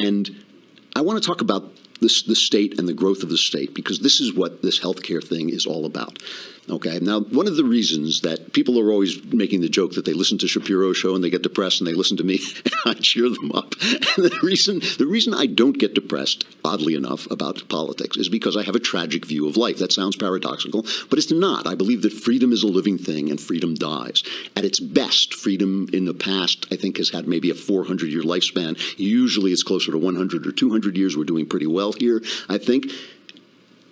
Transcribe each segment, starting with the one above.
And I want to talk about the state and the growth of the state, because this is what this healthcare thing is all about. Okay. Now, one of the reasons that people are always making the joke that they listen to Shapiro's show and they get depressed and they listen to me, and I cheer them up. And the reason I don't get depressed, oddly enough, about politics is because I have a tragic view of life. That sounds paradoxical, but it's not. I believe that freedom is a living thing and freedom dies. At its best, freedom in the past, I think, has had maybe a 400-year lifespan. Usually it's closer to 100 or 200 years. We're doing pretty well here, I think.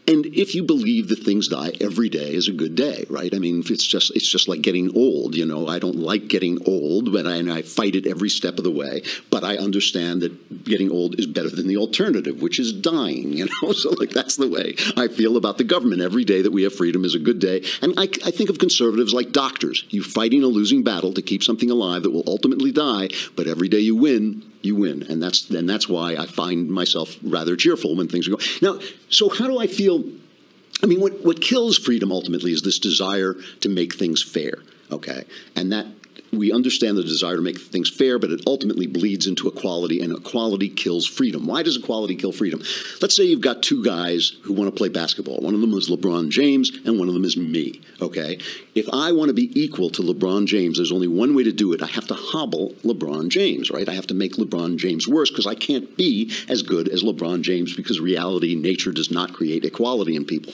And if you believe that things die, every day is a good day, right? I mean, it's just like getting old. You know, I don't like getting old, and I fight it every step of the way. But I understand that getting old is better than the alternative, which is dying. You know, so like that's the way I feel about the government. Every day that we have freedom is a good day. And I think of conservatives like doctors. You're fighting a losing battle to keep something alive that will ultimately die, but every day you win. You win, and that's why I find myself rather cheerful when things are going. Now, so how do I feel? I mean, what kills freedom ultimately is this desire to make things fair, okay? And that we understand the desire to make things fair, but it ultimately bleeds into equality, and equality kills freedom. Why does equality kill freedom? Let's say you've got two guys who want to play basketball. One of them is LeBron James, and one of them is me, okay? If I want to be equal to LeBron James, there's only one way to do it. I have to hobble LeBron James, right? I have to make LeBron James worse because I can't be as good as LeBron James because reality, nature does not create equality in people.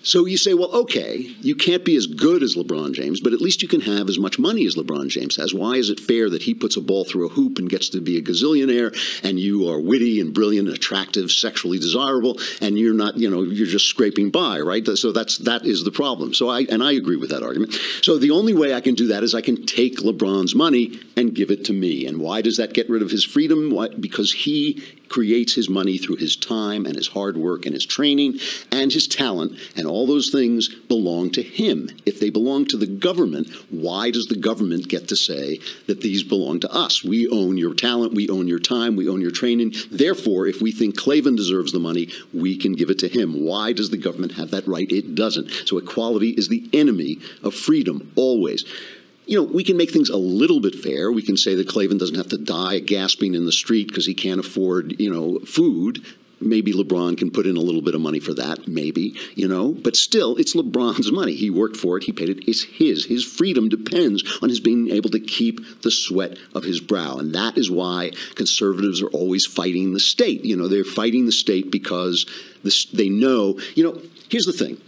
So you say, well, okay, you can't be as good as LeBron James, but at least you can have as much money as LeBron James has. Why is it fair that he puts a ball through a hoop and gets to be a gazillionaire, and you are witty and brilliant, attractive, sexually desirable, and you're not, you know, you're just scraping by, right? So that is the problem. So I agree with that argument. So the only way I can do that is I can take LeBron's money and give it to me. And why does that get rid of his freedom? Why? Because he creates his money through his time and his hard work and his training and his talent, and all those things belong to him. If they belong to the government, why does the government get to say that these belong to us? We own your talent, we own your time, we own your training. Therefore, if we think Klavan deserves the money, we can give it to him. Why does the government have that right? It doesn't. So equality is the enemy of freedom, always. You know, we can make things a little bit fair. We can say that Klavan doesn't have to die gasping in the street because he can't afford, you know, food. Maybe LeBron can put in a little bit of money for that, maybe, you know. But still, it's LeBron's money. He worked for it. He paid it. It's his. His freedom depends on his being able to keep the sweat of his brow. And that is why conservatives are always fighting the state. You know, they're fighting the state because they know, you know, here's the thing.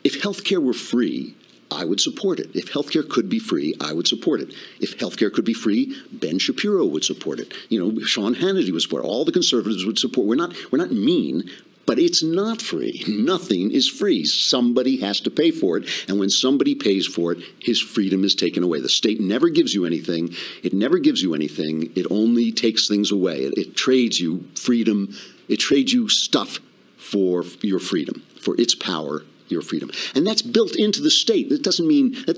If healthcare were free, I would support it. If healthcare could be free, I would support it. If healthcare could be free, Ben Shapiro would support it. You know, Sean Hannity would support it. All the conservatives would support. We're not mean, but it's not free. Nothing is free. Somebody has to pay for it. And when somebody pays for it, his freedom is taken away. The state never gives you anything. It never gives you anything. It only takes things away. It trades you freedom. It trades you stuff for your freedom, for its power, your freedom. And that's built into the state. That doesn't mean a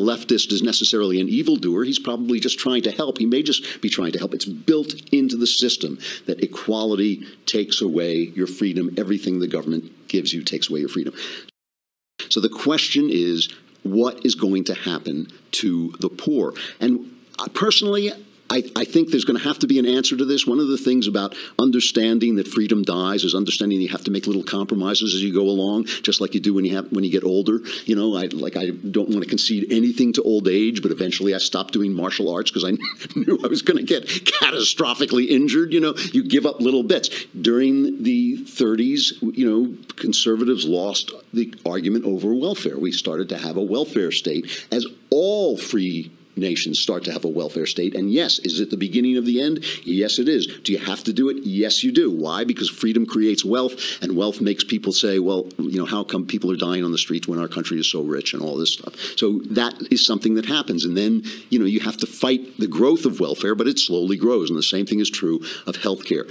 leftist is necessarily an evildoer. He's probably just trying to help. He may just be trying to help. It's built into the system that equality takes away your freedom. Everything the government gives you takes away your freedom. So the question is, what is going to happen to the poor? And personally, I think there's going to have to be an answer to this. One of the things about understanding that freedom dies is understanding you have to make little compromises as you go along, just like you do when you get older. You know, I don't want to concede anything to old age, but eventually I stopped doing martial arts because I knew I was going to get catastrophically injured. You know, you give up little bits. During the 30s, you know, conservatives lost the argument over welfare. We started to have a welfare state, as all free nations start to have a welfare state. And yes, is it the beginning of the end? Yes, it is. Do you have to do it? Yes, you do. Why? Because freedom creates wealth, and wealth makes people say, well, you know, how come people are dying on the streets when our country is so rich and all this stuff? So that is something that happens. And then, you know, you have to fight the growth of welfare, but it slowly grows. And the same thing is true of healthcare.